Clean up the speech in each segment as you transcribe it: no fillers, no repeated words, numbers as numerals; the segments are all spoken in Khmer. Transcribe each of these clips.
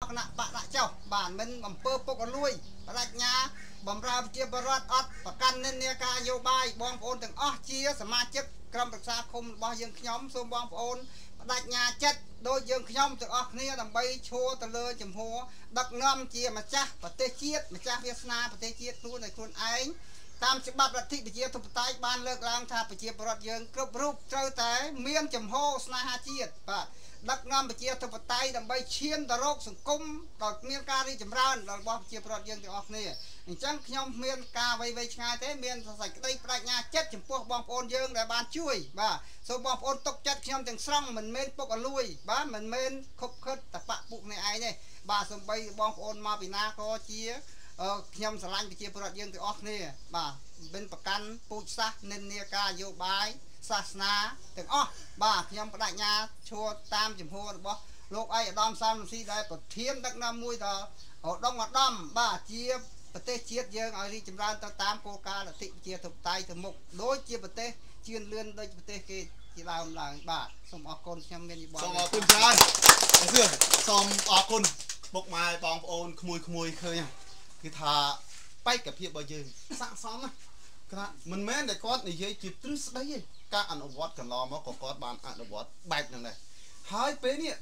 គណៈបកដាក់ចុះបាទមិនអំពើពុករលួយបដិញ្ញាបំរើប្រជាពលរដ្ឋអត់ប្រកាន់និន្នាការនយោបាយបងប្អូនទាំងអស់ជាសមាជិកក្រុមប្រឹក្សាឃុំរបស់យើងខ្ញុំសូមបងប្អូនបដិញ្ញាចិត្តដោយយើងខ្ញុំទាំងអស់គ្នាដើម្បីឈរទៅលើជំហរដឹកនាំជាម្ចាស់ប្រទេសជាតិម្ចាស់វាសនាប្រទេសជាតិខ្លួនឯខ្លួនឯងតាមច្បាប់រដ្ឋប្រជាធិបតេយ្យបានលើកឡើងថាប្រជាពលរដ្ឋយើងគ្រប់រូបត្រូវតែមានចំហស្នេហាជាតិបាទដឹកនាំប្រជាធិបតេយ្យដើម្បីឈានទៅរកសង្គមដោយមានការរីកចម្រើនរបស់ប្រជាពលរដ្ឋយើងទាំងអស់គ្នាអញ្ចឹងខ្ញុំមានការវៃឆ្ងាយទេមានសេចក្តីបដិញ្ញាចិត្តចំពោះបងប្អូនយើងដែលបានជួយបាទសូមបងប្អូនទុកចិត្តខ្ញុំទាំងស្រុងមិនមែនពុករលួយបាទមិនមែនខុបខិតតបៈពួកនេះឯងទេបាទសូម្បីបងប្អូនមកពីណាក៏ជាខ្ញុំស្រឡាញ់ប្រជាពលរដ្ឋយើងទាំងអស់គ្នាបាទមិនប្រកាន់ពូជសាសន៍និន្នាការនយោបាយសាសនាទាំងអស់បាទខ្ញុំបដិញ្ញាឈរតាមជំហររបស់លោកឯកឧត្តមសំរងស៊ីដែលប្រធានដឹកនាំមួយដល់ឧត្តមបាទជាប្រទេសជាតិយើងឲ្យរីកចម្រើនទៅតាមគោលការណ៍លទ្ធិប្រជាធិបតេយ្យទៅមុខដូចជាប្រទេសជឿនលឿនដូចប្រទេសគេជាដើមឡើងបាទសូមអរគុណខ្ញុំមានវិបត្តិសូមអរគុណច្រើនសូមអរគុណពុកម៉ែបងប្អូនក្មួយឃើញគឺថាបេក្ខភាពរបស់យើងស័ក្តិសមណាគាត់មិនមែនតែគាត់និយាយជាទ្រឹស្ដីទេការអនុវត្តកន្លងមកក៏គាត់បានអនុវត្តបែបហ្នឹងដែរហើយពេលនេះ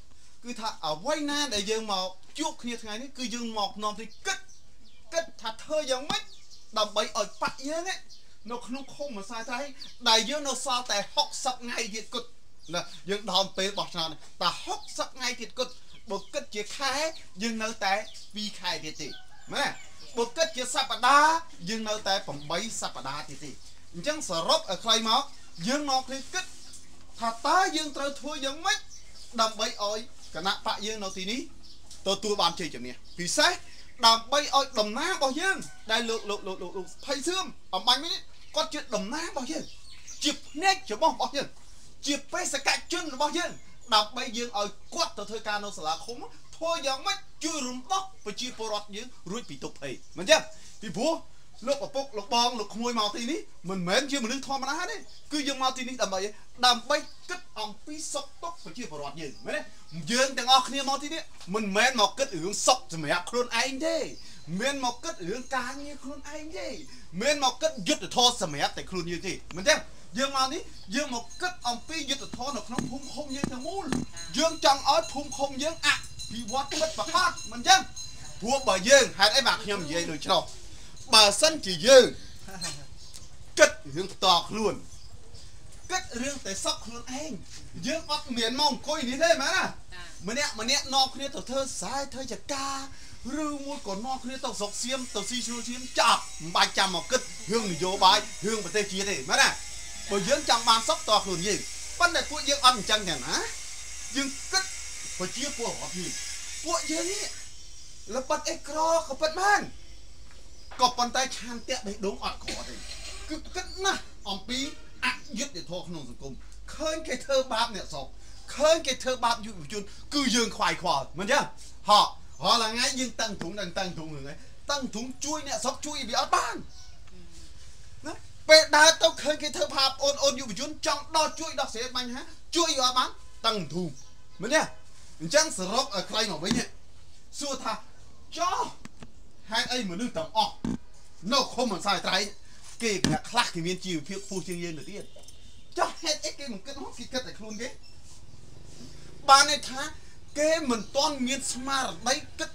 គឺថាអ្វីណាដែលយើងមកជួបគ្នាថ្ងៃនេះគឺយើងមកនាំទីគិតថាធ្វើយ៉ាងម៉េចដើម្បីឲ្យបាក់យើងនៅក្នុងឃុំម្សាយត្រៃដែលយើងនៅសល់តែ60ថ្ងៃទៀតគត់ណាយើងដល់ពេលបោះឆ្នោតតែ60ថ្ងៃទៀតគត់បើគិតជាខែយើងនៅតែ2ខែទៀតទេមែនបើគិតជាសប្តាហ៍យើងនៅតែ8សប្តាហ៍ទៀតទេអញ្ចឹងសរុបឲ្យខ្លីមកយើងមកគ្នាគិតថាតើយើងត្រូវធ្វើយ៉ាងម៉េចដើម្បីឲ្យគណៈបកយើងនៅទីនេះទទួលបានជ័យជំនះពិសេសដើម្បីឲ្យតំណាងរបស់យើងដែលលោកភ័យសឿមអំបញ្ញនេះគាត់ជាតំណាងរបស់យើងជាភ្នែករបស់យើងជាបេសកជនរបស់យើងដើម្បីយើងឲ្យគាត់ទៅធ្វើការនៅសាលាឃុំធ្វើយ៉ាងម៉េចជួយរំដោះប្រជាពលរដ្ឋយើងរួចពីទុក្ខភ័យមិនចឹងពីព្រោះលោកឪពុកលោកបងលោកក្មួយមកទីនេះមិនមែនជាមនុស្សធម្មតាទេគឺយើងមកទីនេះដើម្បីគិតអំពីសុខទុក្ខប្រជាពលរដ្ឋយើងមែនទេយើងទាំងអស់គ្នាមកទីនេះមិនមែនមកគិតរឿងសុខសម្រាប់ខ្លួនឯងទេមិនមកគិតរឿងការងារខ្លួនឯងទេមិនមកគិតយុទ្ធធម៌សម្រាប់តែខ្លួនយើងទេមែនទេយើងមកនេះយើងមកគិតអំពីយុទ្ធធម៌នៅក្នុងភូមិឃុំយើងទាំងមូលយើងចង់ឲ្យភូមិឃុំយើងអភិវឌ្ឍពិតប្រាកដមិនចឹងព្រោះបើយើងហេតុអីបាទខ្ញុំនិយាយដូចនោះបើសិនជាយើងគិតរឿងផ្ទាល់ខ្លួនគិតរឿងតែសក់ខ្លួនឯងយើងអត់មានមកអង្គុយនេះទេមែនណាម្នាក់នាំគ្នាទៅធ្វើខ្សែធ្វើចការឬមួយក៏នាំគ្នាទៅស្រុកសៀមទៅស៊ីឈ្នួលឈាមចាប់មិនបាច់ចាំមកគិតរឿងនយោបាយរឿងប្រទេសជាតិទេមែនណាបើយើងចង់បានសក់ផ្ទាល់ខ្លួនយើងប៉ុន្តែពួកយើងអត់អញ្ចឹងទេណាយើងគិតប្រជាពលរដ្ឋយើងពួកយើងនេះល្បិតអេក្រក៏ពិតមែនក៏ប៉ុន្តែឆានតាក់បេះដូងអត់ក្រទេគឺគិតណាស់អំពីអយុត្តិធម៌ក្នុងសង្គមឃើញគេធ្វើបាបអ្នកស្រុកឃើញគេធ្វើបាបយុវជនគឺយើងខ្វាយខ្វល់មិនចឹងរាល់ថ្ងៃយើងតឹងទ្រូងហ្នឹងតឹងទ្រូងជួយអ្នកស្រុកជួយវាអត់បានណាពេលដើរទៅឃើញគេធ្វើបាបអូនយុវជនចង់ដល់ជួយដោះស្រាយបញ្ហាជួយអត់បានតឹងទ្រូងមែនទេអញ្ចឹងសរុបឲ្យខ្លីមកវិញសួរថាចោះហេតុអីមនុស្សទាំងអស់នៅឃុំមិនសាយត្រៃគេអ្នកខ្លះគេមានជីវភាពខ្ពស់ជាងយើងទៅទៀតចោះហេតុអីគេមិនគិតហូបគេគិតតែខ្លួនគេបានន័យថាគេមិនទាន់មានស្មារតីគិត